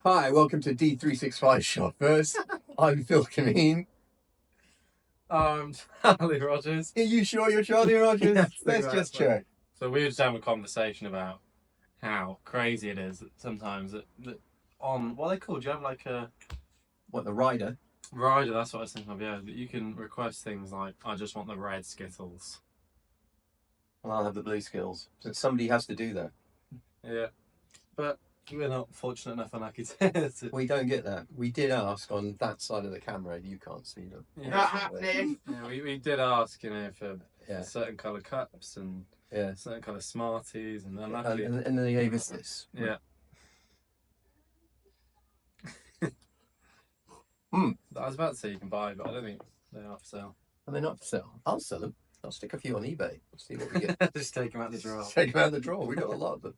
Hi, welcome to D365 Shoppers. I'm Phil Kameen. Charlie Rogers. Are you sure you're Charlie Rogers? Yes, Let's just check. So we were just having a conversation about how crazy it is that sometimes that on what are they called? Do you have like a What, the rider? rider? That's what I was thinking of. Yeah, that you can request things like I just want the red Skittles. Well, I'll have the blue skills. So somebody has to do that. Yeah, but we're not fortunate enough on Akita. We don't get that. We did ask on that side of the camera. You can't see them. Yeah. Not happening. Yeah, we did ask, for Yeah. certain colour cups and Yeah. certain colour Smarties, and then luckily, And then they gave us this. yeah. I was about to say you can buy, but I don't think they are for sale. And they're not for sale. I'll sell them. I'll stick a few on eBay. See what we get. Just take them out the drawer. Take them out of the drawer. We got a lot of them.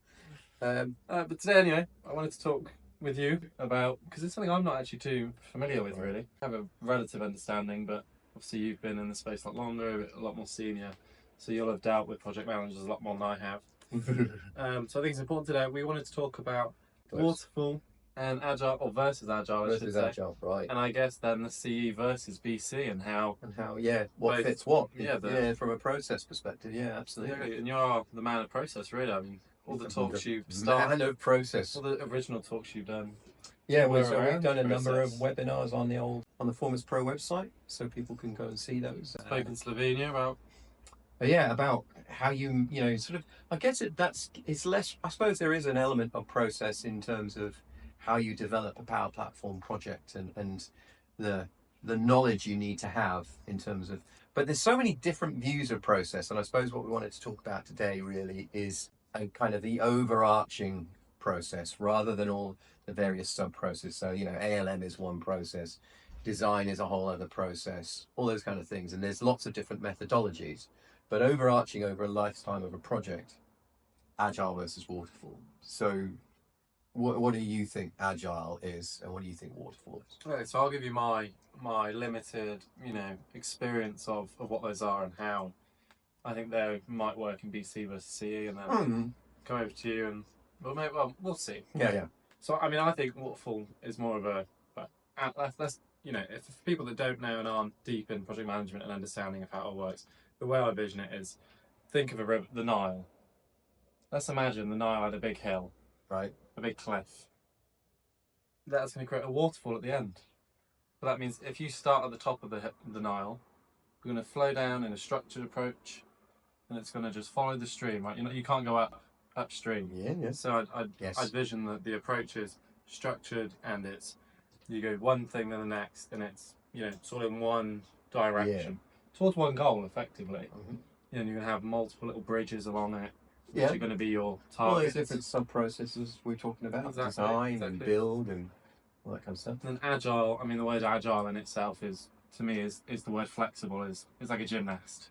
But today, anyway, I wanted to talk with you about, because it's something I'm not actually too familiar with, really. I have a relative understanding, but obviously you've been in the space a lot longer, a lot more senior, so you'll have dealt with project managers a lot more than I have. So I think it's important today. We wanted to talk about Waterfall and Agile, or versus Agile, I should say. Agile, right. And I guess then the CE versus BC and how... What both- fits what. yeah, from a process perspective. Yeah, absolutely. Yeah, and you're the man of process, really. I mean, all the talks you've started, Man of process. all the original talks you've done. Yeah, We're we've around done a the number of process. webinars on the Formers Pro website, so people can go and see those. Spoke in Slovenia about... About how you sort of. I guess it's less. I suppose there is an element of process in terms of how you develop a Power Platform project and the knowledge you need to have in terms of. But there's so many different views of process, and I suppose what we wanted to talk about today really is a kind of the overarching process rather than all the various sub processes. So ALM is one process, design is a whole other process, all those kind of things, and there's lots of different methodologies. But overarching over a lifetime of a project, Agile versus Waterfall. So what do you think Agile is and what do you think Waterfall is? Okay, so I'll give you my limited, experience of what those are and how I think they might work in BC versus CE, and then come over to you and we'll see. Yeah. So I mean, I think Waterfall is more of a let's if for people that don't know and aren't deep in project management and understanding of how it works, the way I vision it is, think of a river, the Nile. Let's imagine the Nile had a big hill, Right. a big cliff. That's going to create a waterfall at the end. But that means if you start at the top of the Nile, you're going to flow down in a structured approach, and it's going to just follow the stream, right? You can't go upstream. Yeah. So Yes. I'd vision that the approach is structured, and it's you go one thing then the next, and it's sort of in one direction towards one goal, effectively. And you're going to have multiple little bridges along it, which are going to be your All targets. those different sub-processes we're talking about, Exactly, design and build and all that kind of stuff. And then Agile, I mean, the word Agile in itself is, to me, is the word flexible, is like a gymnast,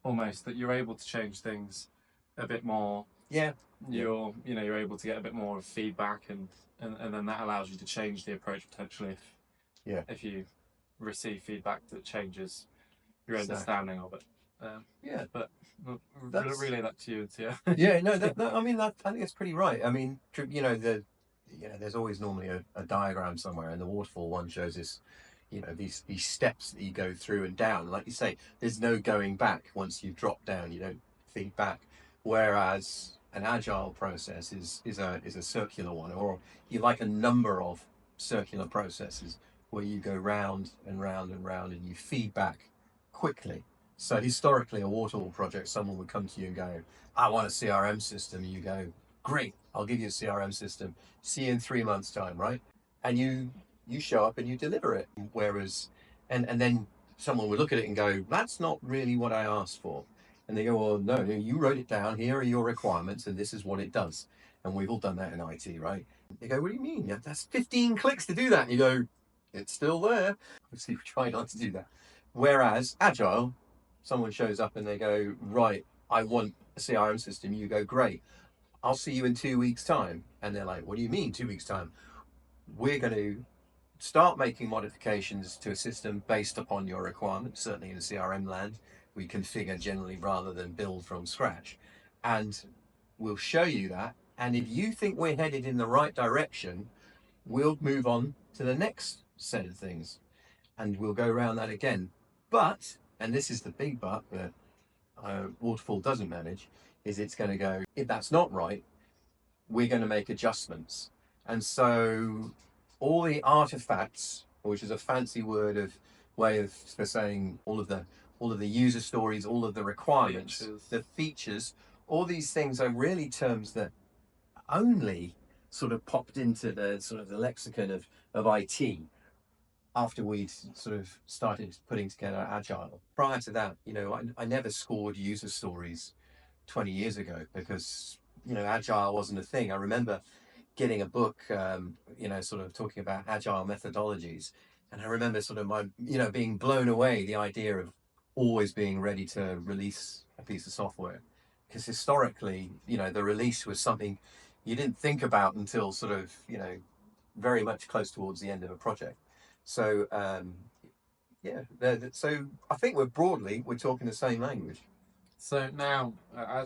almost, that you're able to change things a bit more. Yeah. You're able to get a bit more of feedback, and then that allows you to change the approach potentially if you receive feedback that changes your understanding of it. But relay that to you and Tia. I think it's pretty right. I mean, there's always normally a diagram somewhere, and the waterfall one shows us, these steps that you go through and down. Like you say, there's no going back once you've dropped down. You don't feed back. Whereas an agile process is a circular one, or you like a number of circular processes where you go round and round and round, and you feed back quickly. So historically, a waterfall project, someone would come to you and go, I want a CRM system. And you go, great, I'll give you a CRM system. See you in 3 months' time, right? And you show up and you deliver it. Whereas, and then someone would look at it and go, that's not really what I asked for. And they go, well, no, you wrote it down. Here are your requirements, and this is what it does. And we've all done that in IT, right? They go, what do you mean? Yeah, that's 15 clicks to do that. And you go, it's still there. Obviously, we try not to do that. Whereas Agile, someone shows up and they go, right, I want a CRM system. You go, great, I'll see you in 2 weeks' time. And they're like, what do you mean 2 weeks' time? We're going to start making modifications to a system based upon your requirements. Certainly in CRM land, we configure generally rather than build from scratch. And we'll show you that. And if you think we're headed in the right direction, we'll move on to the next set of things and we'll go around that again. But, and this is the big but that Waterfall doesn't manage, is it's going to go, if that's not right, we're going to make adjustments. And so all the artifacts, which is a fancy word of way of for saying all of the user stories, all of the requirements, the features, all these things are really terms that only sort of popped into the sort of the lexicon of IT after we'd sort of started putting together Agile. Prior to that, I never scored user stories 20 years ago because, Agile wasn't a thing. I remember getting a book, sort of talking about Agile methodologies. And I remember sort of being blown away, the idea of always being ready to release a piece of software. Because historically, the release was something you didn't think about until sort of, very much close towards the end of a project. So, so I think we're talking the same language. So now,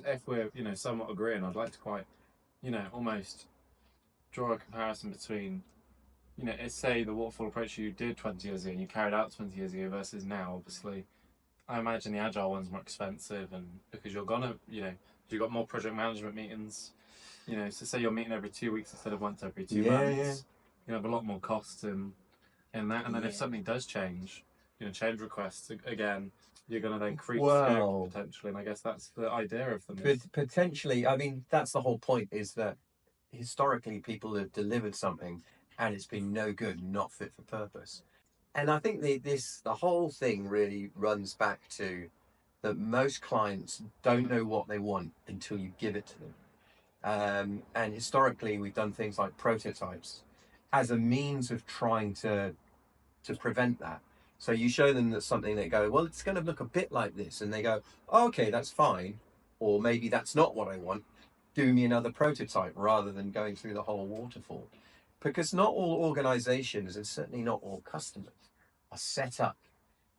if we're somewhat agreeing, I'd like to quite almost draw a comparison between let's say the waterfall approach you did 20 years ago and you carried out 20 years ago versus now. Obviously, I imagine the agile one's more expensive, and because you're gonna you've got more project management meetings. So say you're meeting every 2 weeks instead of once every 2 months. You have a lot more costs in that, and then if something does change, change requests again, you're going to then creep scope potentially, and I guess that's the idea of them. Potentially, I mean, that's the whole point, is that historically people have delivered something and it's been no good, not fit for purpose. And I think the whole thing really runs back to that most clients don't know what they want until you give it to them. And historically, we've done things like prototypes as a means of trying to prevent that. So you show them that something, they go, well, it's going to look a bit like this, and they go, oh, okay, that's fine, or maybe that's not what I want. Do me another prototype, rather than going through the whole waterfall, because not all organizations, and certainly not all customers, are set up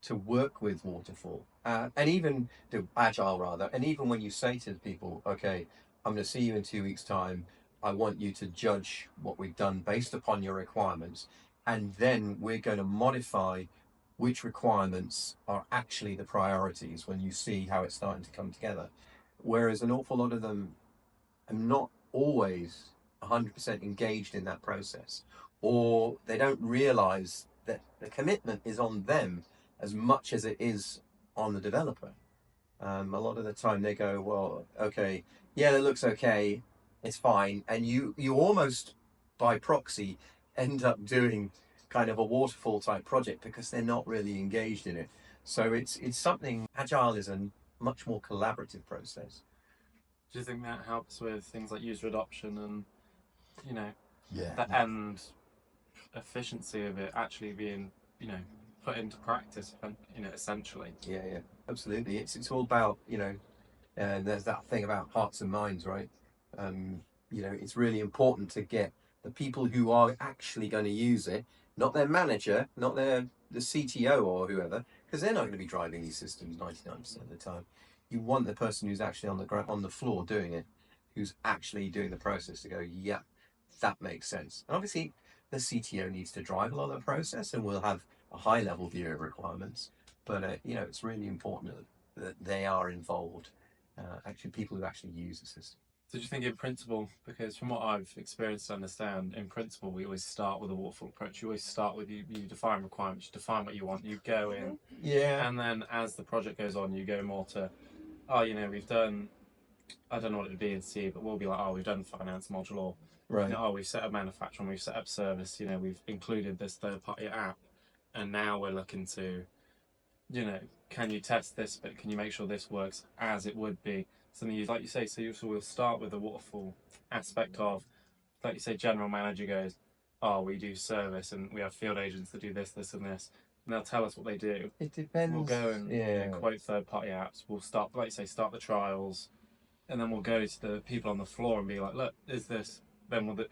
to work with waterfall, and even do agile rather. And even when you say to people, okay, I'm going to see you in 2 weeks time, I want you to judge what we've done based upon your requirements, and then we're going to modify which requirements are actually the priorities when you see how it's starting to come together. Whereas an awful lot of them are not always 100% engaged in that process, or they don't realize that the commitment is on them as much as it is on the developer. A lot of the time they go, well, okay, yeah, that looks okay, it's fine. And you almost by proxy end up doing kind of a waterfall type project because they're not really engaged in it. So it's something, Agile is a much more collaborative process. Do you think that helps with things like user adoption and, Yeah. the end efficiency of it actually being, put into practice, essentially? Yeah, absolutely. It's all about, and there's that thing about hearts and minds, right? Um, it's really important to get the people who are actually going to use it, not their manager, not the CTO or whoever, because they're not going to be driving these systems 99% of the time. You want the person who's actually on the floor doing it, who's actually doing the process, to go, yeah, that makes sense. And obviously, the CTO needs to drive a lot of the process, and we'll have a high level view of requirements. But it's really important that they are involved. Actually, people who actually use the system. So do you think in principle, because from what I've experienced and understand, in principle we always start with a waterfall approach. You always start with you define requirements, you define what you want, you go in, and then as the project goes on, you go more to, we've done, I don't know what it would be in C, but we'll be like, we've done finance module, or Right. We've set up manufacturing, we've set up service, we've included this third party app, and now we're looking to, can you test this, but can you make sure this works as it would be something you, like you say, so we'll start with the waterfall aspect of, like you say, general manager goes, we do service and we have field agents that do this, this and this, and they'll tell us what they do. It depends. We'll go and quote third party apps, we'll start, like you say, start the trials, and then we'll go to the people on the floor and be like, look, is this, then we'll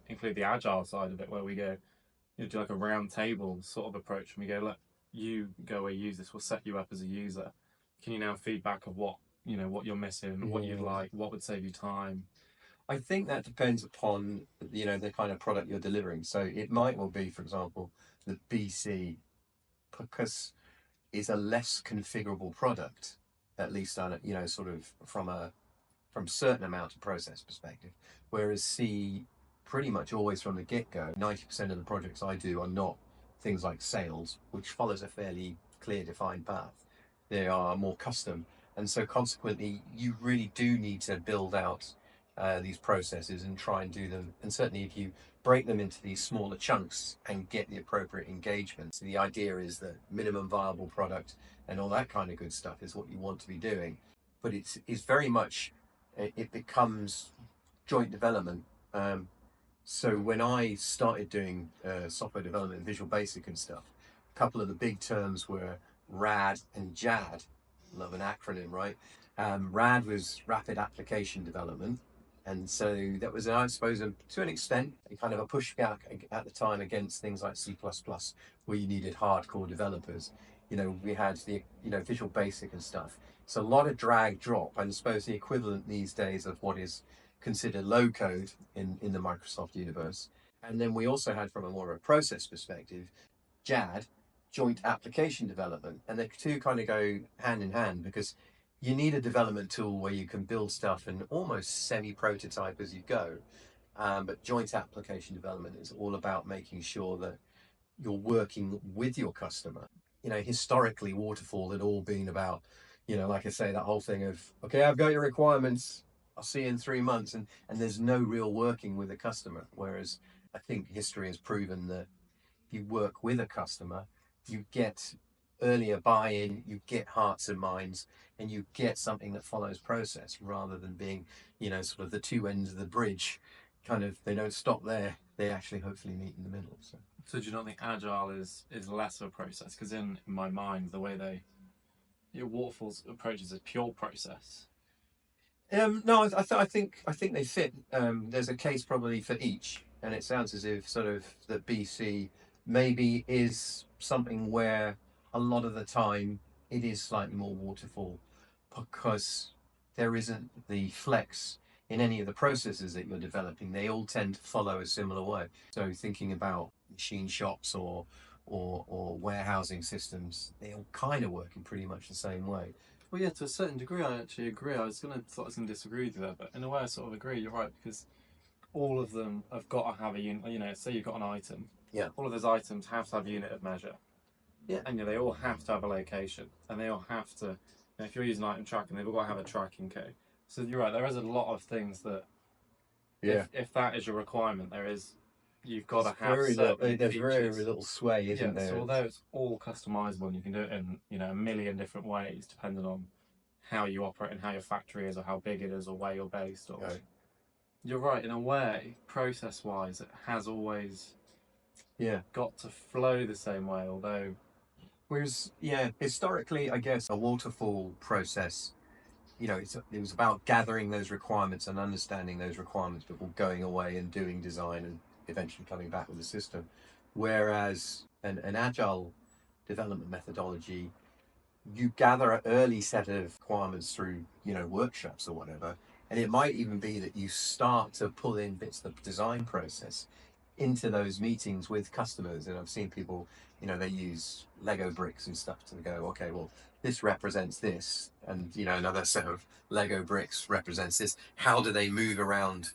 include the agile side of it, where we go, do like a round table sort of approach, and we go, look, you go away, use this, we'll set you up as a user, can you now feedback of what what you're missing, what you'd like, what would save you time, I think that depends upon, the kind of product you're delivering. So it might well be, for example, the BC, because is a less configurable product, at least on sort of from certain amount of process perspective. Whereas C, pretty much always from the get go, 90% of the projects I do are not things like sales, which follows a fairly clear defined path. They are more custom, and so consequently, you really do need to build out these processes and try and do them. And certainly, if you break them into these smaller chunks and get the appropriate engagement. So the idea is that minimum viable product and all that kind of good stuff is what you want to be doing. But it's very much, it becomes joint development. So when I started doing software development, Visual Basic and stuff, a couple of the big terms were RAD and JAD. Love an acronym, right? RAD was Rapid Application Development. And so that was, I suppose, to an extent, a kind of a pushback at the time against things like C++, where you needed hardcore developers. We had Visual Basic and stuff. It's a lot of drag drop, and I suppose the equivalent these days of what is considered low code in the Microsoft universe. And then we also had, from a more of a process perspective, JAD, Joint Application Development. And the two kind of go hand in hand, because you need a development tool where you can build stuff and almost semi-prototype as you go. But joint application development is all about making sure that you're working with your customer. Historically, Waterfall had all been about, like I say, that whole thing of, okay, I've got your requirements, I'll see you in 3 months, and there's no real working with a customer. Whereas I think history has proven that if you work with a customer, you get earlier buy-in, you get hearts and minds, and you get something that follows process rather than being, sort of the two ends of the bridge. Kind of, they don't stop there. They actually hopefully meet in the middle. So do you not think Agile is less of a process? Because in my mind, the way Waterfall's approach is a pure process. No, I think they fit. There's a case probably for each, and it sounds as if sort of the BC maybe is something where a lot of the time it is slightly more waterfall, because there isn't the flex in any of the processes that you're developing. They all tend to follow a similar way. So thinking about machine shops or warehousing systems, they all kind of work in pretty much the same way. Well, yeah, to a certain degree, I actually agree. Thought I was gonna disagree with you there, but in a way, I sort of agree. You're right, because all of them have got to have a unit. Say you've got an item. Yeah. All of those items have to have a unit of measure. Yeah. And they all have to have a location, and they all have to. If you're using item tracking, they've all got to have a tracking code. So you're right. There is a lot of things that. Yeah. If that is your requirement, you've got to have there's certain very features. little sway, isn't there? So although it's all customizable and you can do it in a million different ways depending on how you operate and how your factory is or how big it is or where you're based, or you're right, in a way, process wise it has always got to flow the same way, although whereas historically, I guess a waterfall process, it was about gathering those requirements and understanding those requirements before going away and doing design and eventually coming back with a system. Whereas an agile development methodology, you gather an early set of requirements through, workshops or whatever. And it might even be that you start to pull in bits of the design process into those meetings with customers. And I've seen people, they use Lego bricks and stuff to go, okay, well, this represents this, and another set of Lego bricks represents this. How do they move around,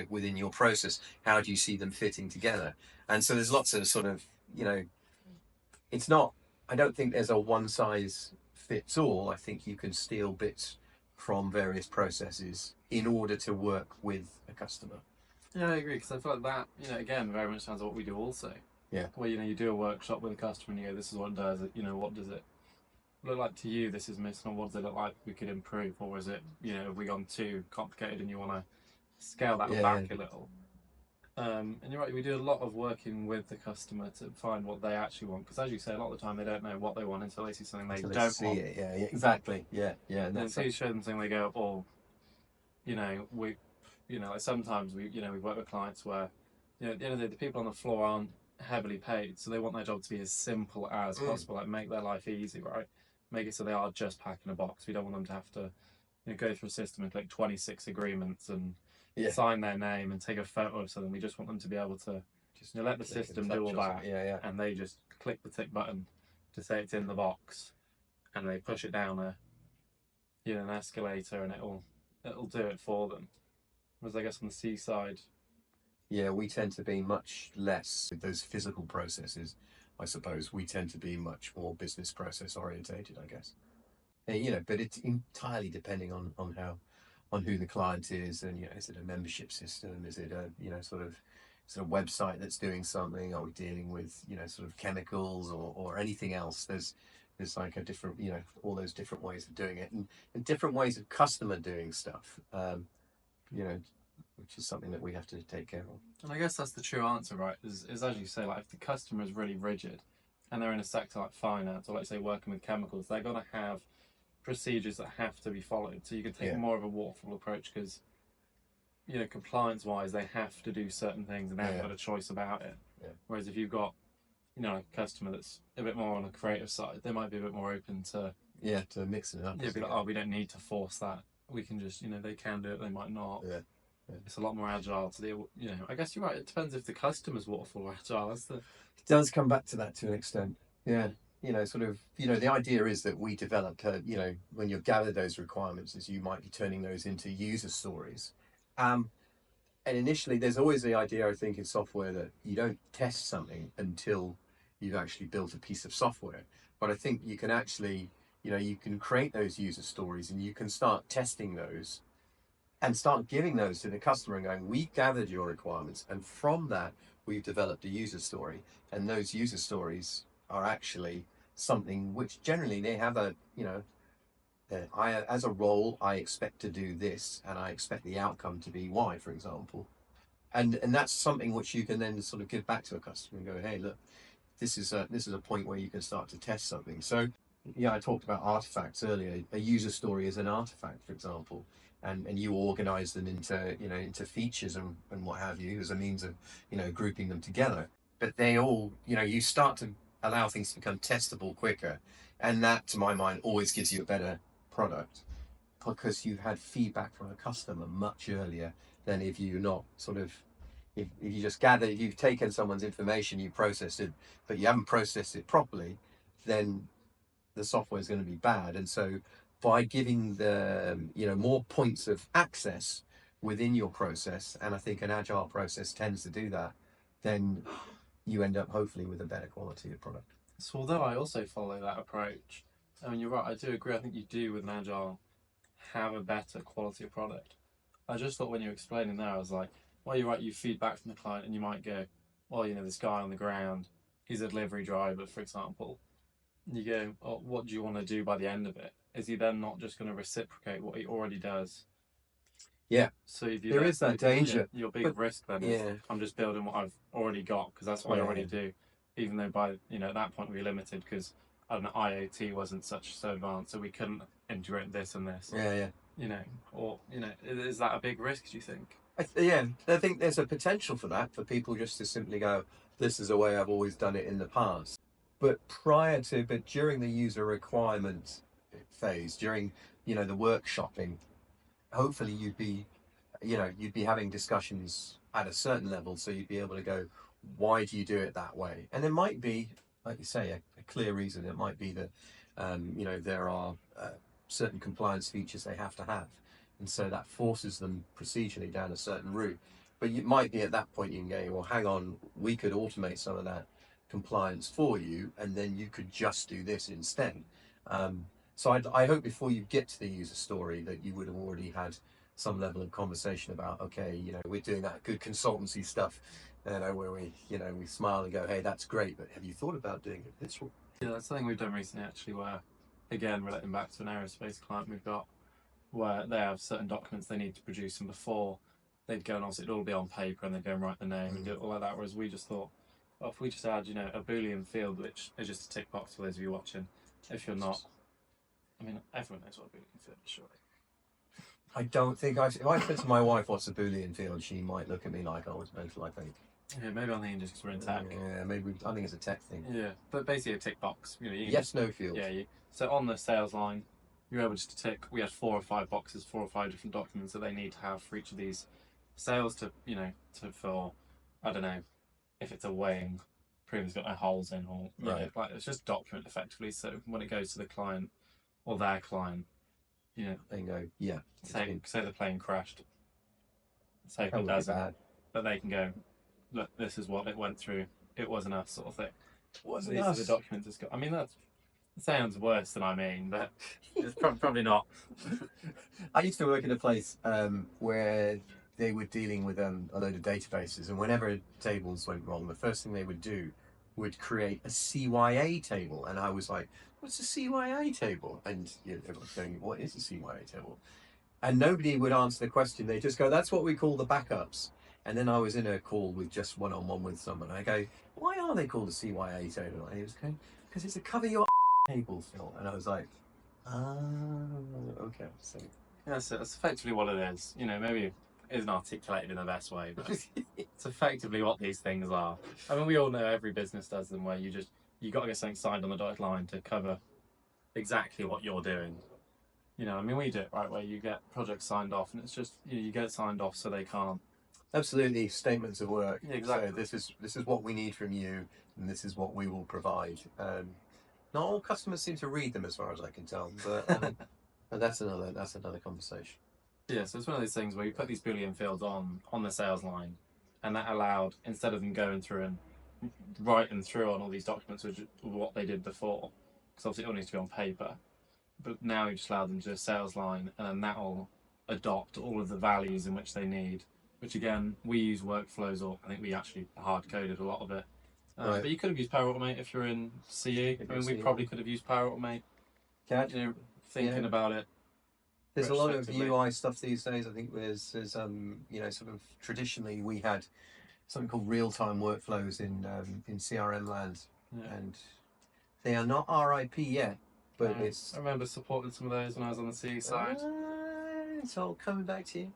within your process? How do you see them fitting together? And so there's lots of sort of, it's not, I don't think there's a one size fits all. I think you can steal bits from various processes in order to work with a customer. Yeah, I agree, because I feel like that, again, very much sounds like what we do also. Yeah. Where, you do a workshop with a customer and you go, this is what it does, what does it look like to you? This is missing, or what does it look like we could improve? Or is it, have we gone too complicated and you want to scale that back a little? And you're right, we do a lot of working with the customer to find what they actually want, because as you say, a lot of the time they don't know what they want until they see something they don't see want. it. Yeah, exactly. Yeah. And until you show them something, they go, oh, like sometimes we've worked with clients where, at the end of the day, the people on the floor aren't heavily paid, so they want their job to be as simple as possible, like make their life easy, right? Make it so they are just packing a box. We don't want them to have to go through a system and click 26 agreements and Yeah. sign their name and take a photo of something. We just want them to be able to Just let the click and system do touch all or that, something. Yeah, and they just click the tick button to say it's in the box, and they push it down an escalator, and it'll do it for them. Whereas I guess on the seaside, yeah. We tend to be much less with those physical processes. I suppose we tend to be much more business process orientated, I guess. But it's entirely depending on how on who the client is, and is it a membership system? Is it a sort of website that's doing something? Are we dealing with sort of chemicals or anything else? There's like a different all those different ways of doing it, and different ways of customer doing stuff. You know, which is something that we have to take care of. and I guess that's the true answer, right? Is as you say, like if the customer is really rigid, and they're in a sector like finance or let's say working with chemicals, they're gonna have procedures that have to be followed. So you can take Yeah. more of a waterfall approach because compliance wise, they have to do certain things and they haven't Yeah. got a choice about it. Yeah. Whereas if you've got a customer that's a bit more on the creative side, they might be a bit more open to To mix it up. be like, oh, we don't need to force that. We can just they can do it, they might not. Yeah. It's a lot more agile to deal. I guess you're right. It depends if the customer's waterfall or agile. That's the It does come back to that to an extent. Yeah. The idea is that we develop, when you gather those requirements, is you might be turning those into user stories. And initially, there's always the idea, I think, in software that you don't test something until you've actually built a piece of software. But I think you can actually, you can create those user stories and you can start testing those and start giving those to the customer and going, we gathered your requirements, and from that we've developed a user story, and those user stories are actually something which generally they have I, as a role, I expect to do this and I expect the outcome to be Y, for example. And that's something which you can then sort of give back to a customer and go, hey, look, this is a point where you can start to test something. So yeah, I talked about artifacts earlier. A user story is an artifact, for example, and you organize them into features and what have you as a means of grouping them together. But they all you start to allow things to become testable quicker, and that, to my mind, always gives you a better product because you've had feedback from a customer much earlier than if you're not sort of if you just gather, if you've taken someone's information, you processed it, but you haven't processed it properly, then the software is going to be bad. And so by giving the more points of access within your process, and I think an agile process tends to do that, then you end up hopefully with a better quality of product. So although I also follow that approach, I mean you're right. I do agree. I think you do with an agile have a better quality of product. I just thought when you were explaining there, I was like, well, you're right. You feedback from the client, and you might go, well, this guy on the ground, he's a delivery driver, for example. You go, oh, what do you want to do by the end of it? Is he then not just going to reciprocate what he already does? Yeah. So if you there is that danger. Your big But risk then yeah, is I'm just building what I've already got because that's what I already do. Even though by at that point we were limited because I don't know, IoT wasn't so advanced, so we couldn't integrate this and this. yeah. Is that a big risk? Do you think? I think there's a potential for that, for people just to simply go, this is the way I've always done it in the past. But during the user requirement phase, during the workshopping, hopefully you'd be having discussions at a certain level, so you'd be able to go, why do you do it that way? And there might be, like you say, a clear reason. It might be that there are certain compliance features they have to have, and so that forces them procedurally down a certain route. But you might be at that point you can go, well, hang on, we could automate some of that compliance for you, and then you could just do this instead. So I hope before you get to the user story that you would have already had some level of conversation about, okay, we're doing that good consultancy stuff, where we smile and go, hey, that's great, but have you thought about doing it this way? Yeah, that's something we've done recently actually, where again relating back to an aerospace client we've got, where they have certain documents they need to produce, and before they'd go and obviously it'd all be on paper and they'd go and write the name and do it all like that. Whereas we just thought, well, if we just add a Boolean field, which is just a tick box for those of you watching, if you're not, I mean, everyone knows what a Boolean field is, surely. I don't think if I said to my wife what's a Boolean field, she might look at me like I was mental, I think. Yeah, maybe I'm thinking just because we're in tech. Yeah, maybe. I think it's a tech thing. Yeah, but basically a tick box. Yes, no field. Yeah, so on the sales line, you're able just to tick. We had 4 or 5 boxes, 4 or 5 different documents that they need to have for each of these sales to, for, I don't know, if it's a weighing, prove it's got no holes in, or, Right. like it's just document effectively. So when it goes to the client or their client, They go, yeah, say the plane crashed, say that it would be doesn't, bad. but they can go, look, this is what it went through. It wasn't us, sort of thing. Wasn't These are the us. documents it's got. I mean, that sounds worse than I mean, but it's probably not. I used to work in a place where they were dealing with a load of databases, and whenever tables went wrong, the first thing they would do would create a CYA table, and I was like, "What's a CYA table?" And everyone's going, "What is a CYA table?" And nobody would answer the question. They just go, "That's what we call the backups." And then I was in a call with just one-on-one with someone. I go, "Why are they called a CYA table?" And he was going, "Because it's a cover your table, Phil." And I was like, "Ah, okay." So That's effectively what it is. Maybe it isn't articulated in the best way, but it's effectively what these things are. I mean, we all know every business does them, where you got to get something signed on the dotted line to cover exactly what you're doing. I mean, we do it right, where you get projects signed off, and it's just you get it signed off so they can't. absolutely, statements of work. Yeah, exactly. So this is what we need from you, and this is what we will provide. Not all customers seem to read them, as far as I can tell, but that's another conversation. Yeah, so it's one of those things where you put these Boolean fields on the sales line, and that allowed, instead of them going through and writing through on all these documents, which is what they did before, because obviously it all needs to be on paper. But now you just allow them to do a sales line, and then that'll adopt all of the values in which they need. Which again, we use workflows, or I think we actually hard coded a lot of it. Right. But you could have used Power Automate if you're in CE. I mean, we probably could have used Power Automate. CAD. Thinking about it. There's a lot of retrospectively. UI stuff these days. I think there's sort of traditionally we had something called real-time workflows in CRM land, Yeah. and they are not RIP yet, but it's. I remember supporting some of those when I was on the CE side. It's all coming back to you.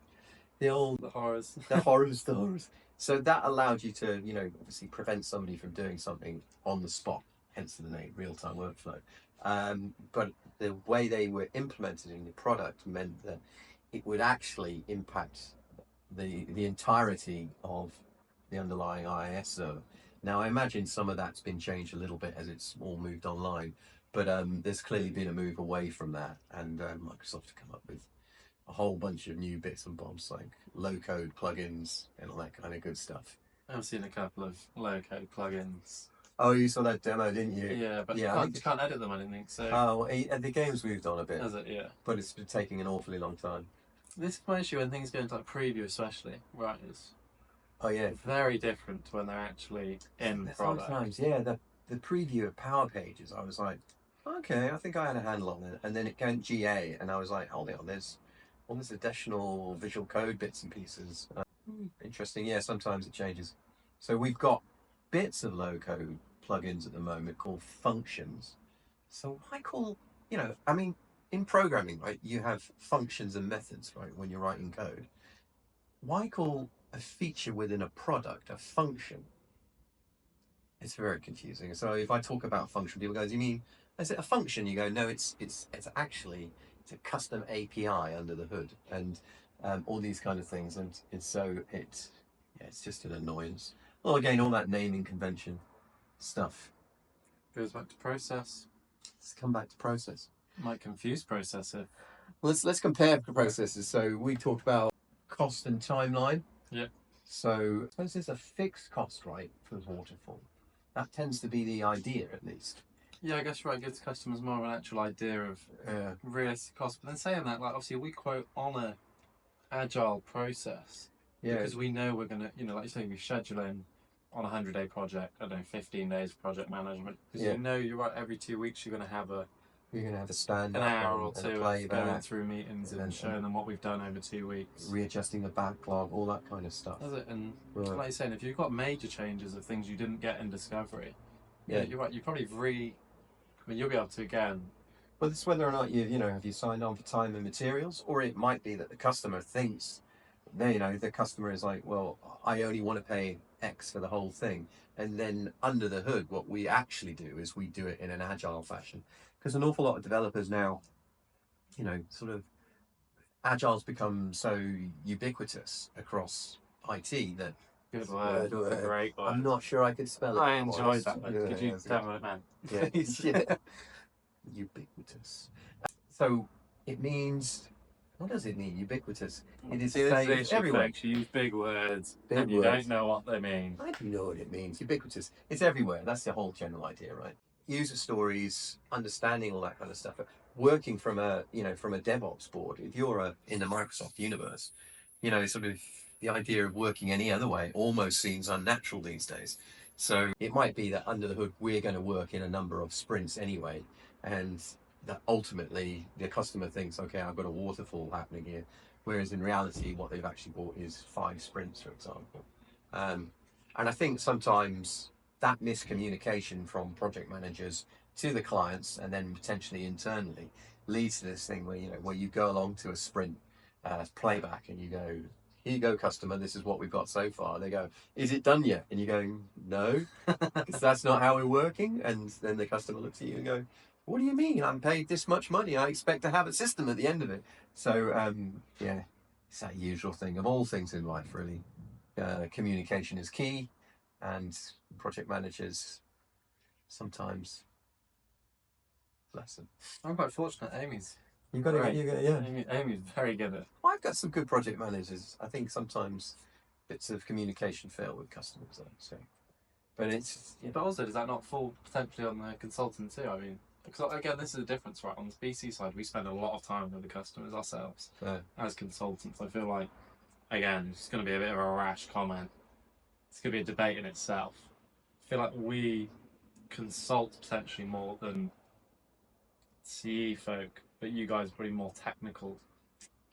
The old The horrors. the horrors, the horrors. So that allowed you to, obviously prevent somebody from doing something on the spot, hence the name real-time workflow. But the way they were implemented in the product meant that it would actually impact the entirety of the underlying IIS server. Now, I imagine some of that's been changed a little bit as it's all moved online, but there's clearly been a move away from that, and Microsoft have come up with a whole bunch of new bits and bobs like low-code plugins and all that kind of good stuff. I've seen a couple of low-code plugins. Oh, you saw that demo, didn't you? Yeah, but Yeah, you can't edit them, I don't think so. Oh, the game's moved on a bit. Has it? Yeah. But it's been taking an awfully long time. This is my issue when things go into like preview, especially. Right, it's Oh yeah, very different to when they're actually in product. sometimes, yeah, the preview of Power Pages, I was like, okay, I think I had a handle on it, and then it went GA, and I was like, hold on, there's all this additional visual code bits and pieces. Interesting, yeah. Sometimes it changes. So we've got bits of low-code plugins at the moment called functions. So I call, I mean, in programming, right, you have functions and methods, right, when you're writing code. Why call a feature within a product a function? It's very confusing. So if I talk about function, people go, "Do you mean is it a function?" You go, "No, it's actually it's a custom API under the hood and all these kind of things." And it's just an annoyance. Well, again, all that naming convention stuff. Goes back to process. Let's come back to process. Might confuse processor. Let's compare processes. So we talked about cost and timeline. Yep. So I suppose there's a fixed cost, right, for Waterfall. That tends to be the idea, at least. Yeah, I guess right. Gives customers more of an actual idea of realistic cost. But then saying that, like obviously we quote on a agile process because we know we're gonna, like you say, we schedule in on a 100-day project. I don't know, 15 days project management because you're right. Every 2 weeks you're gonna have a stand an up hour or and a two of playback, going through meetings and showing them what we've done over 2 weeks, readjusting the backlog, all that kind of stuff. Does it? And like you're saying, if you've got major changes of things you didn't get in discovery, you're right. You probably you'll be able to again. But it's whether or not have you signed on for time and materials, or it might be that the customer thinks, the customer is like, well, I only want to pay X for the whole thing, and then under the hood, what we actually do is we do it in an agile fashion, because an awful lot of developers now, sort of Agile's become so ubiquitous across IT that Good word. It's a great word. I'm not sure I could spell it. I enjoyed that word. Yeah, Could you that's tell good. me what it meant? Yeah. Please. Yeah. Ubiquitous. So it means, what does it mean? Ubiquitous. It is See, this is the safe issue, everywhere. folks. You use big words Big and you words. don't know what they mean. I do know what it means. Ubiquitous. It's everywhere. That's the whole general idea, right? User stories, understanding all that kind of stuff. Working from a from a DevOps board. If you're in the Microsoft universe, sort of the idea of working any other way almost seems unnatural these days. So it might be that under the hood we're going to work in a number of sprints anyway, and that ultimately the customer thinks, okay, I've got a waterfall happening here, whereas in reality what they've actually bought is 5 sprints, for example. And I think sometimes that miscommunication from project managers to the clients and then potentially internally leads to this thing where you go along to a sprint playback and you go, here you go, customer, this is what we've got so far. They go, is it done yet? And you go, no, because that's not how we're working. And then the customer looks at you and go, what do you mean? I'm paid this much money. I expect to have a system at the end of it. So yeah, it's that usual thing of all things in life, really. Communication is key, and project managers sometimes, bless them. I'm quite fortunate. Amy's You've got to great. get, yeah. Amy's very good at. I've got some good project managers. I think sometimes bits of communication fail with customers, though. So, but it's But also, does that not fall potentially on the consultant too? I mean, because again, this is a difference, right? On the BC side, we spend a lot of time with the customers ourselves as consultants. I feel like, again, it's going to be a bit of a rash comment. It's going to be a debate in itself. I feel like we consult potentially more than CE folk, but you guys are probably more technical.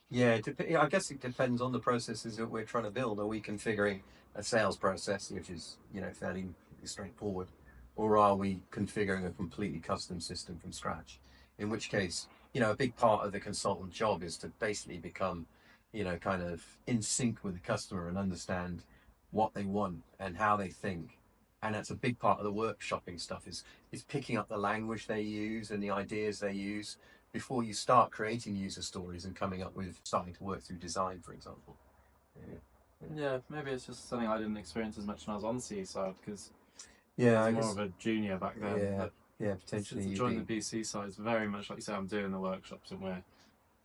yeah. I guess it depends on the processes that we're trying to build. Are we configuring a sales process, which is fairly straightforward, or are we configuring a completely custom system from scratch? In which case, a big part of the consultant job is to basically become, kind of in sync with the customer and understand what they want and how they think. And that's a big part of the workshopping stuff is picking up the language they use and the ideas they use before you start creating user stories and starting to work through design, for example. Yeah, maybe it's just something I didn't experience as much when I was on the CE side because Yeah, I I was more guess, of a junior back then. yeah, But yeah, potentially. since I joined the BC side, it's very much like you say, I'm doing the workshops and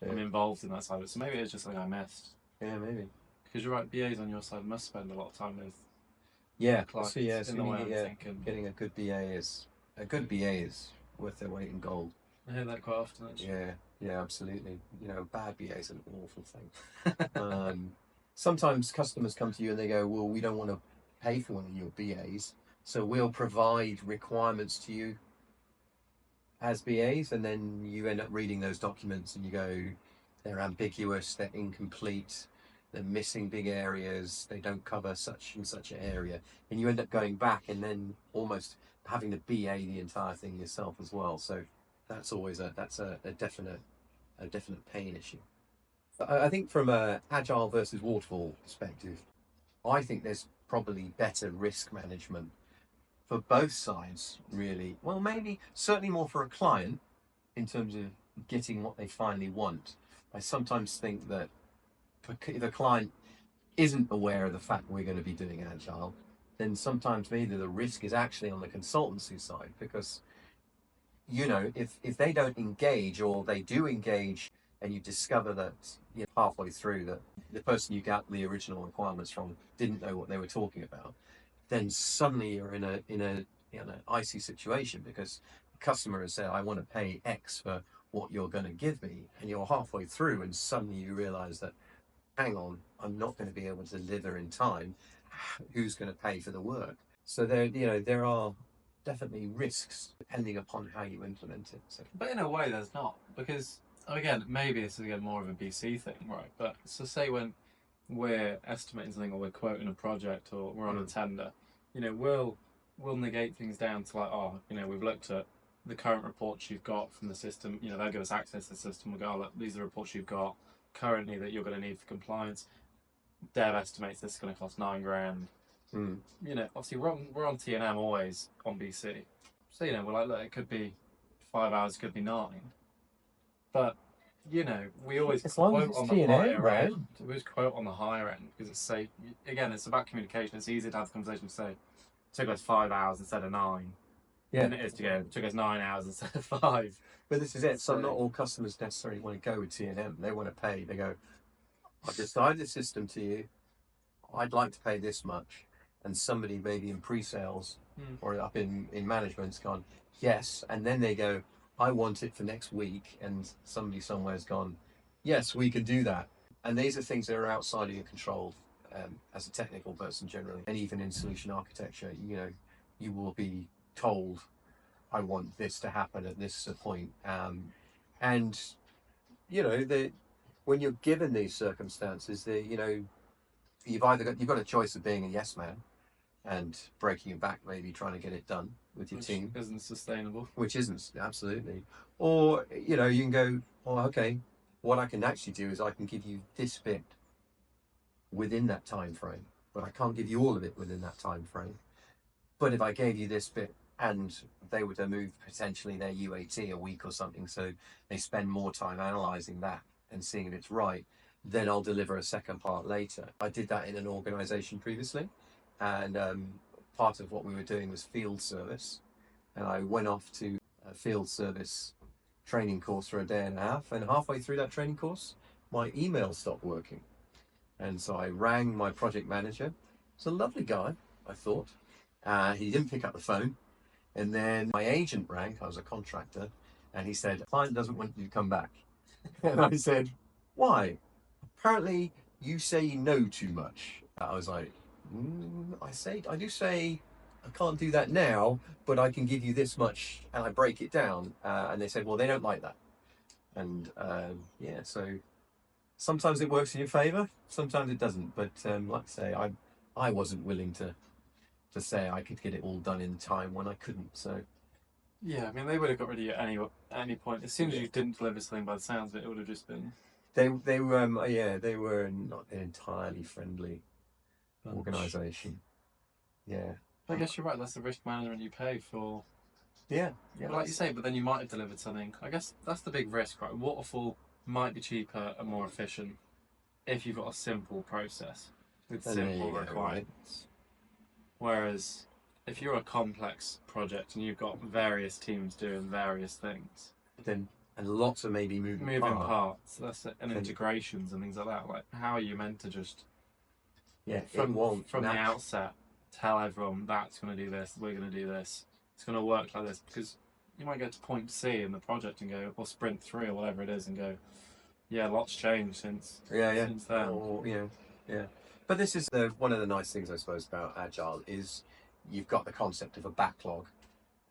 I'm involved in that side of it. So maybe it's just something I missed. Yeah, maybe. Because you're right, BAs on your side must spend a lot of time with clients So yeah, in the way I'm thinking. getting a good BA is worth their weight in gold. I hear that quite often, actually. Yeah, absolutely. Bad BA is an awful thing. Sometimes customers come to you and they go, well, we don't want to pay for one of your BAs, so we'll provide requirements to you as BAs, and then you end up reading those documents and you go, they're ambiguous, they're incomplete, they're missing big areas, they don't cover such and such an area, and you end up going back and then almost having to BA the entire thing yourself as well. So that's always a definite pain issue. I think from a agile versus waterfall perspective, I think there's probably better risk management for both sides, really. Well, maybe certainly more for a client in terms of getting what they finally want. I sometimes think that if the client isn't aware of the fact we're going to be doing agile, then sometimes maybe the risk is actually on the consultancy side, because if they don't engage, or they do engage and you discover that halfway through that the person you got the original requirements from didn't know what they were talking about, then suddenly you're in an icy situation, because the customer has said, I want to pay X for what you're going to give me, and you're halfway through and suddenly you realize that, hang on, I'm not going to be able to deliver in time. Who's going to pay for the work? So there are definitely risks depending upon how you implement it. So. But in a way, there's not, because again, maybe this is again more of a BC thing, right? But so say when we're estimating something or we're quoting a project or we're on a tender, we'll negate things down to like, we've looked at the current reports you've got from the system. They'll give us access to the system. We'll go, look, these are the reports you've got currently that you're going to need for compliance. Dev estimates this is going to cost $9,000. Obviously we're on T&M always on BC. So we're like, look, it could be 5 hours, it could be 9. But you know, we always As long as quote it's on the T&M, higher right? end. We always quote on the higher end because it's safe. Again, it's about communication. It's easy to have the conversation to say, it took us 5 hours instead of 9. Yeah. Than it is to go, it took us 9 hours instead of 5. But this is it. So So, not all customers necessarily want to go with T&M. They want to pay. They go, I've decided the system to you. I'd like to pay this much. And somebody maybe in pre-sales or up in management's gone, yes. And then they go, I want it for next week. And somebody somewhere's gone, yes, we can do that. And these are things that are outside of your control as a technical person generally. And even in solution architecture, you know, you will be told, I want this to happen at this point. And, you know, when you're given these circumstances, you know, you've got a choice of being a yes man and breaking your back, maybe trying to get it done with your team, isn't sustainable. which isn't absolutely. Or you know, you can go, well, okay, what I can actually do is I can give you this bit within that time frame, but I can't give you all of it within that time frame. But if I gave you this bit and they were to move potentially their UAT a week or something, so they spend more time analyzing that and seeing if it's right, then I'll deliver a second part later. I did that in an organization previously, and part of what we were doing was field service. And I went off to a field service training course for a day and a half, and halfway through that training course, my email stopped working. And so I rang my project manager. He's a lovely guy, I thought. He didn't pick up the phone. And then my agent rang, I was a contractor, and he said, the client doesn't want you to come back. And I said, why? Apparently you say no too much. I was like, I do say I can't do that now, but I can give you this much, and I break it down. And they said, well, they don't like that. And yeah, so sometimes it works in your favor, sometimes it doesn't. But like I say, I wasn't willing to say I could get it all done in time when I couldn't. So Yeah, I mean, they would have got rid of you at any point. As soon as you didn't deliver something by the sounds of it, it would have just been they were yeah, they were not an entirely friendly bunch. organisation. Yeah. I guess you're right. That's the risk management you pay for. Yeah, yeah. But like you say, but then you might have delivered something. I guess that's the big risk, right? Waterfall might be cheaper and more efficient if you've got a simple process with And there simple you go, requirements. Whereas if you're a complex project and you've got various teams doing various things, then and lots of maybe moving parts, that's it, and integrations and things like that. Like, how are you meant to just from the outset tell everyone that's going to do this, we're going to do this, it's going to work like this? Because you might get to point C in the project and go, or sprint 3 or whatever it is, and go, yeah, lots changed since then. Or, yeah. But this is one of the nice things, I suppose, about Agile is you've got the concept of a backlog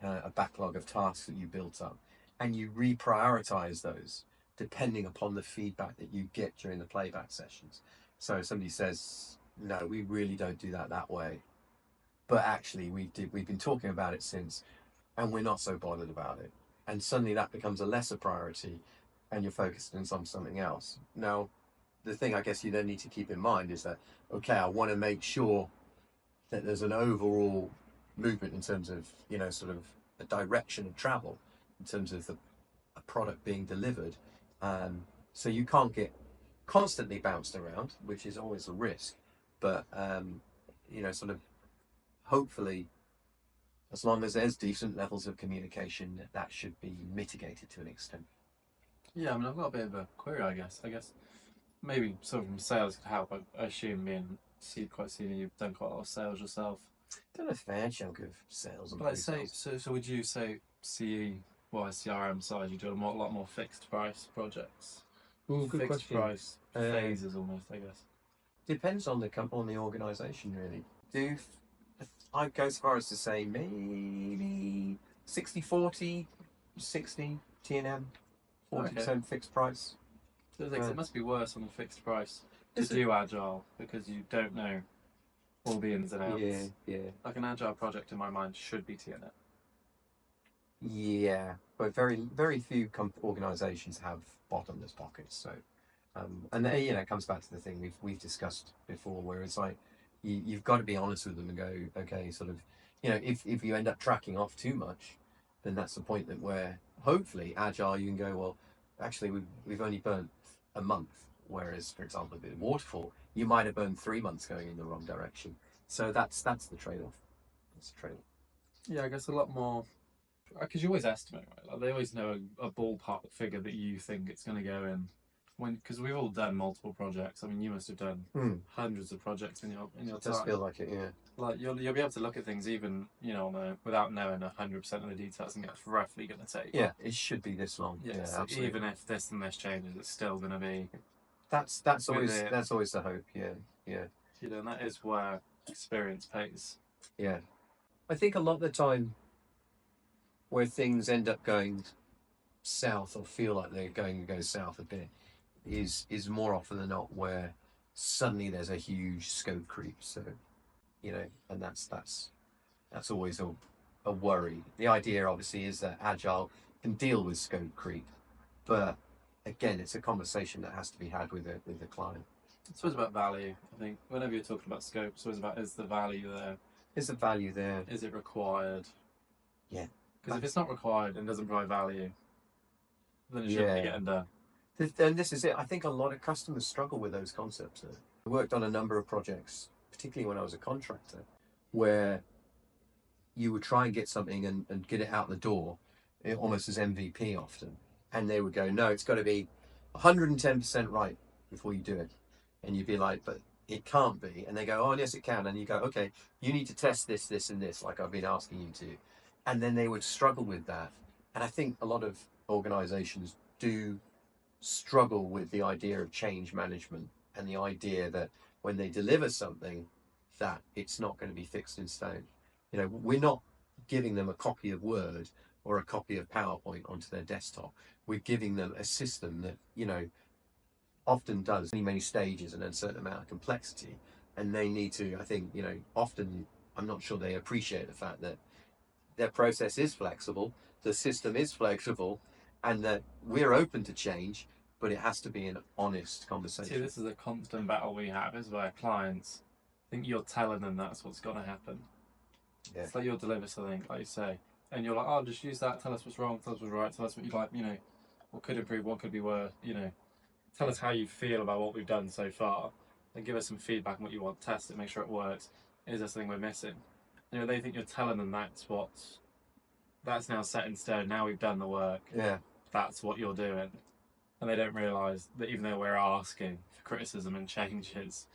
of tasks that you built up, and you reprioritize those depending upon the feedback that you get during the playback sessions. So if somebody says, no, we really don't do that way, but actually we've been talking about it since, and we're not so bothered about it, and suddenly that becomes a lesser priority, and you're focused on something else. Now, the thing I guess you then need to keep in mind is that, okay, I want to make sure that there's an overall movement in terms of, you know, sort of a direction of travel in terms of a product being delivered. So you can't get constantly bounced around, which is always a risk. But, you know, sort of hopefully, as long as there's decent levels of communication, that should be mitigated to an extent. Yeah, I mean, I've got a bit of a query, I guess. Maybe someone from sales could help. I assume being quite senior, you've done quite a lot of sales yourself. Done a fair chunk of sales. But let's say, so would you say CE, well, CRM side, you do a lot more fixed price projects? Good fixed question. Price phases almost, I guess. Depends on the organisation, really. I'd go as far as to say maybe 60-40, 60 T&M, 40% fixed price. So it must be worse on a fixed price to do Agile because you don't know all the ins and outs. Yeah. Like an Agile project in my mind should be T&M. Yeah, but very few organisations have bottomless pockets. So, and then, you know, it comes back to the thing we've discussed before, where it's like you've got to be honest with them and go, okay, sort of, you know, if you end up tracking off too much, then that's the point that where hopefully Agile you can go, well, actually we've only burnt a month, whereas for example with Waterfall, you might have burned 3 months going in the wrong direction. So that's the trade-off. That's the trade-off. Yeah, I guess a lot more because you always estimate, right? Like they always know a ballpark figure that you think it's going to go in. When because we've all done multiple projects. I mean, you must have done hundreds of projects in your It does time. feel like it, yeah. Like you'll be able to look at things even without knowing 100% of the details and it's roughly going to take. Yeah, it should be this long. Yeah, So absolutely. even if this and this changes, it's still going to be. That's always the hope. Yeah, yeah. And that is where experience pays. Yeah, I think a lot of the time where things end up going south or feel like they're going to go south a bit is more often than not where suddenly there's a huge scope creep. So, and that's always a worry. The idea obviously is that Agile can deal with scope creep, but again, it's a conversation that has to be had with the client. It's always about value. I think whenever you're talking about scope, it's always about is the value there? Is the value there? Is it required? Yeah. Because if it's not required and doesn't provide value, then it shouldn't be getting done. And this is it. I think a lot of customers struggle with those concepts. I worked on a number of projects, particularly when I was a contractor, where you would try and get something and get it out the door, almost as MVP often. And they would go, no, it's got to be 110% right before you do it. And you'd be like, but it can't be. And they go, oh, yes, it can. And you go, okay, you need to test this, this, and this, like I've been asking you to. And then they would struggle with that. And I think a lot of organizations do struggle with the idea of change management and the idea that when they deliver something, that it's not going to be fixed in stone. We're not giving them a copy of Word or a copy of PowerPoint onto their desktop. We're giving them a system that, often does many stages and a certain amount of complexity. And they need to, I think, often I'm not sure they appreciate the fact that their process is flexible, the system is flexible, and that we're open to change, but it has to be an honest conversation. See, this is a constant battle we have, is where clients think you're telling them that's what's going to happen. Yeah. It's like you'll deliver something, like you say, and you're like, oh, just use that, tell us what's wrong, tell us what's right, tell us what you like, what could improve, what could be worse, tell us how you feel about what we've done so far, and give us some feedback on what you want, test it, make sure it works. Is there something we're missing? They think you're telling them that's now set in stone, now we've done the work. Yeah. That's what you're doing. And they don't realise that even though we're asking for criticism and changes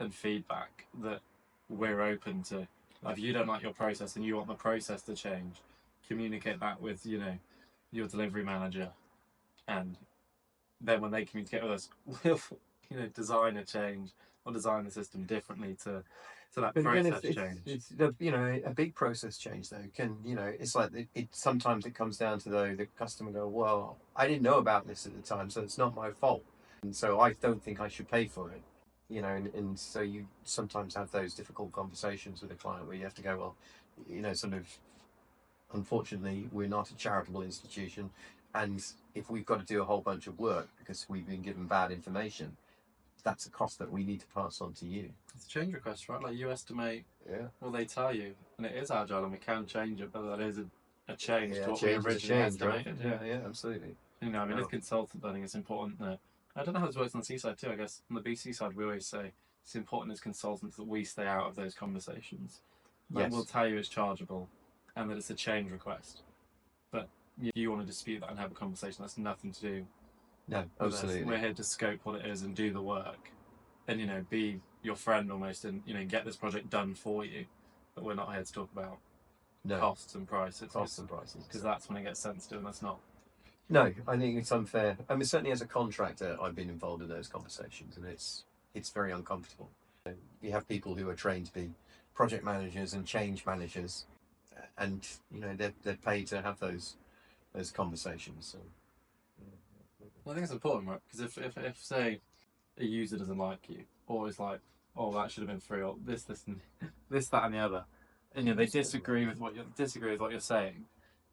and feedback, that we're open to, if you don't like your process and you want the process to change, communicate that with, your delivery manager. And then when they communicate with us, we'll, design a change or design the system differently to that process change. It's a big process change though can, it's like it sometimes it comes down to the customer go, well, I didn't know about this at the time, so it's not my fault. And so I don't think I should pay for it. And so you sometimes have those difficult conversations with a client where you have to go, well, sort of, unfortunately, we're not a charitable institution. And if we've got to do a whole bunch of work because we've been given bad information, that's a cost that we need to pass on to you. It's a change request, right? Like you estimate, well, they tell you, and it is agile and we can change it, but that is a change to what we originally estimated. Right? Yeah, absolutely. As consultants, I think it's important that, I don't know how this works on the C side too, I guess on the BC side we always say it's important as consultants that we stay out of those conversations. Like, we'll tell you it's chargeable and that it's a change request. But you want to dispute that and have a conversation, that's nothing to do. No, absolutely. We're here to scope what it is and do the work and, be your friend almost and, get this project done for you. But we're not here to talk about costs and prices. Because that's when it gets sensitive and that's not. No, I think it's unfair. I mean, certainly as a contractor, I've been involved in those conversations and it's very uncomfortable. You have people who are trained to be project managers and change managers and, they're paid to have those conversations. So. I think it's important, right? Because if say a user doesn't like you, or is like, oh, that should have been free, or this, that, and the other, and they disagree with what you're saying,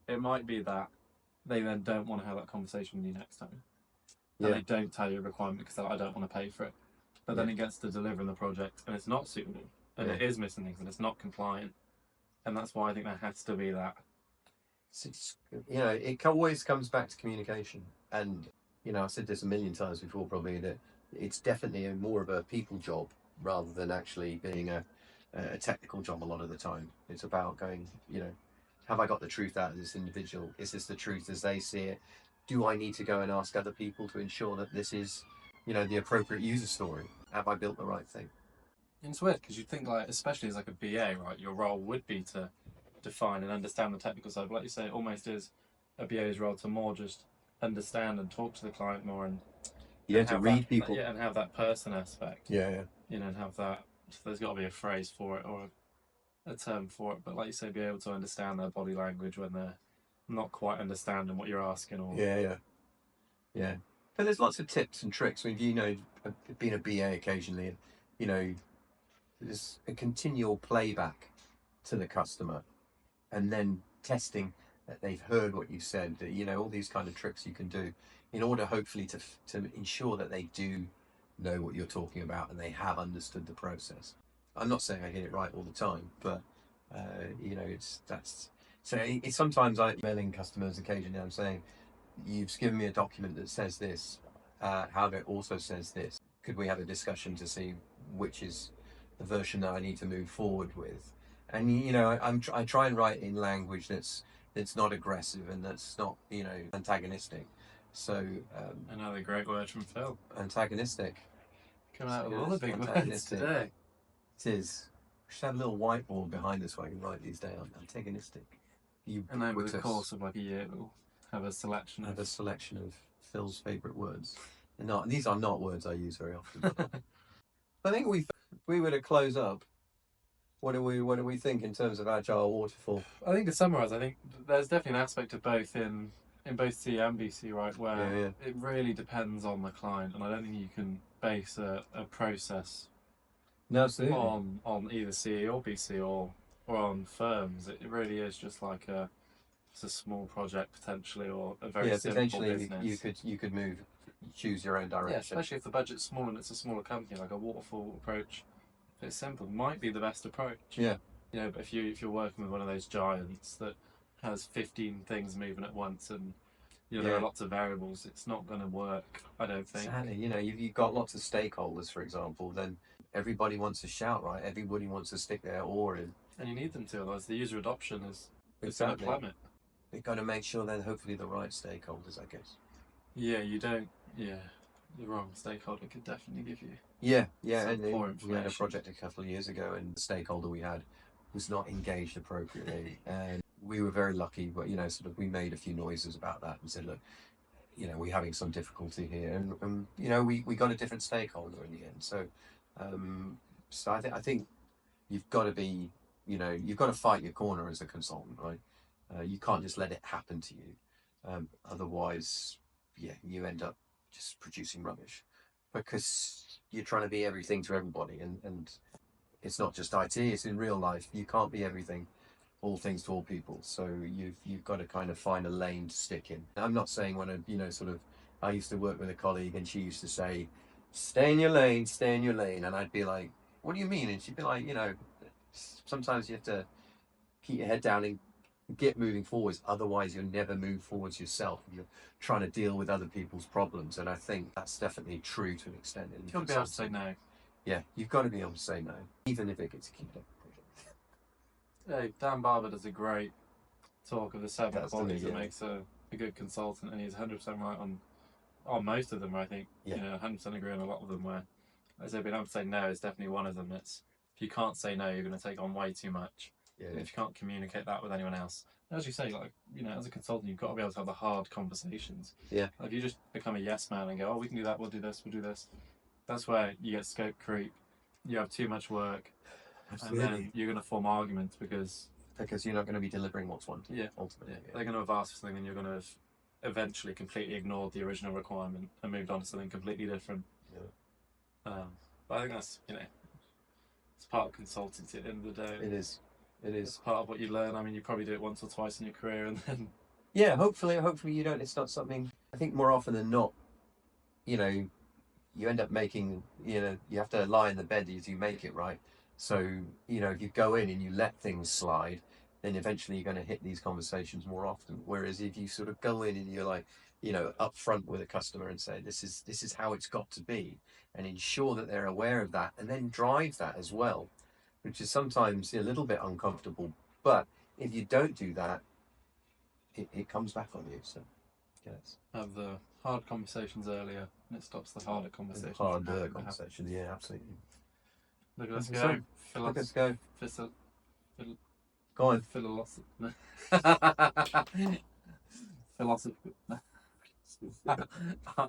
it might be that they then don't want to have that conversation with you next time, and they don't tell you a requirement because they're like, I don't want to pay for it. But then it gets to delivering the project, and it's not suitable, and it is missing things, and it's not compliant, and that's why I think there has to be that. It always comes back to communication and you know, I've said this a million times before, probably, that it's definitely more of a people job rather than actually being a technical job a lot of the time. It's about going, you know, have I got the truth out of this individual? Is this the truth as they see it? Do I need to go and ask other people to ensure that this is, you know, the appropriate user story? Have I built the right thing? And it's weird because you'd think, like, especially as like a BA, right, your role would be to define and understand the technical side. But like you say, it almost is a BA's role to more just understand and talk to the client more Yeah, and to have that, read people. yeah, and have that person aspect, Yeah, yeah. you know, and have that. So there's got to be a phrase for it or a term for it. But like you say, be able to understand their body language when they're not quite understanding what you're asking, or Yeah, yeah, yeah. But there's lots of tips and tricks. I mean, you know, being a BA occasionally, you know, there's a continual playback to the customer and then testing that they've heard what you said, that, you know, all these kind of tricks you can do in order hopefully to ensure that they do know what you're talking about and they have understood the process. I'm not saying I get it right all the time, but you know, that's so it's sometimes I emailing customers occasionally. I'm saying, you've given me a document that says this, however it also says this. Could we have a discussion to see which is the version that I need to move forward with? And you know, I try and write in language that's not aggressive and that's not, you know, antagonistic. So another great word from Phil. antagonistic. Coming out with all Yes, the big words antagonistic. today. It is. We should have a little whiteboard behind us where I can write these down. Antagonistic. And over the Ubiquitous. course of like a year, we'll have a selection Have of a selection of Phil's favourite words. And these are not words I use very often. I think if we were to close up, what do we think in terms of Agile Waterfall? I think to summarise, I think there's definitely an aspect of both in both C and BC, right, where Yeah. it really depends on the client, and I don't think you can base a process No, absolutely. on either C or BC or on firms. It really is just like it's a small project potentially or a very simple potentially business. you could move, choose your own direction. Yeah, especially if the budget's small and it's a smaller company, like a waterfall approach. If it's simple, might be the best approach. Yeah. You know, but if you're working with one of those giants that has 15 things moving at once and you know there are lots of variables, it's not going to work. I don't think. Exactly. You know, you've got lots of stakeholders, for example. Then everybody wants to shout, right? Everybody wants to stick their oar in. And you need them to, otherwise the user adoption is Exactly. going to plummet. You've got to make sure then, hopefully, the right stakeholders, I guess. Yeah, you don't. Yeah, the wrong stakeholder could definitely give you. Yeah, Some and poor we had a information. project a couple of years ago, and the stakeholder we had was not engaged appropriately, and we were very lucky. But you know, sort of, we made a few noises about that and said, look, you know, we're having some difficulty here, and you know, we got a different stakeholder in the end. So, so I think you've got to be, you know, you've got to fight your corner as a consultant, right? You can't just let it happen to you, otherwise, yeah, you end up just producing rubbish because you're trying to be everything to everybody, and it's not just IT; it's in real life. You can't be everything, all things to all people. So you've got to kind of find a lane to stick in. I'm not saying when you know, sort of, I used to work with a colleague and she used to say, stay in your lane, stay in your lane. And I'd be like, what do you mean? And she'd be like, you know, sometimes you have to keep your head down and get moving forwards. Otherwise you'll never move forwards yourself. You're trying to deal with other people's problems. And I think that's definitely true to an extent. You can't be able to say no. Yeah, you've got to be able to say no, even if it gets kicked off the project. Yeah, Dan Barber does a great talk of the seven Does, qualities doesn't that he? Yeah. makes a good consultant, and he's 100% right on most of them. I think Yeah. you know 100% agree on a lot of them. Where as I being able to say no is definitely one of them. It's if you can't say no, you're going to take on way too much. Yeah. And if you can't communicate that with anyone else, as you say, like you know, as a consultant, you've got to be able to have the hard conversations. Yeah. Like, if you just become a yes man and go, oh, we can do that, we'll do this, we'll do this. That's where you get scope creep. You have too much work, Absolutely. and then you're going to form arguments because you're not going to be delivering what's wanted. Yeah. Ultimately. yeah, they're going to have asked for something, and you're going to have eventually completely ignored the original requirement and moved on to something completely different. Yeah. But I think that's you know, it's part of consultancy at the end of the day. It is. It It's is. part of what you learn. I mean, you probably do it once or twice in your career, and then Yeah. Hopefully you don't. It's not something. I think more often than not, you know, you end up making. You know, you have to lie in the bed as you make it, right? So you know, if you go in and you let things slide, then eventually you're going to hit these conversations more often. Whereas if you sort of go in and you're like, upfront with a customer and say, this is how it's got to be, and ensure that they're aware of that, and then drive that as well, which is sometimes a little bit uncomfortable. But if you don't do that, it comes back on you. So, yes. Have the hard conversations earlier, and it stops the harder conversations. Harder conversation, yeah, absolutely. Look at us So, go. look at us go. Go on. Philosophy.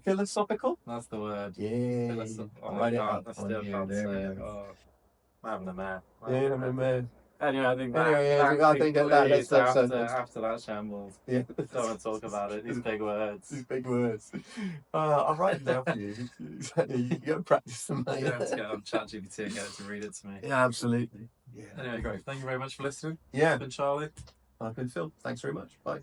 Philosophical? That's the word. Yeah. Oh, Write it I out. still can't say it. Oh, I'm having a mare. Yeah, man. Anyway, I think I think that's after that shambles. Yeah. Don't want to talk about it. These big words. These big words. I'll write them down for you. You go and practice them, mate. You have to get on ChatGPT and get it to read it to me. Yeah, absolutely. Yeah. Anyway, Great. thank you very much for listening. Yeah. I've been Charlie. I've been Phil. Thanks very much. Bye.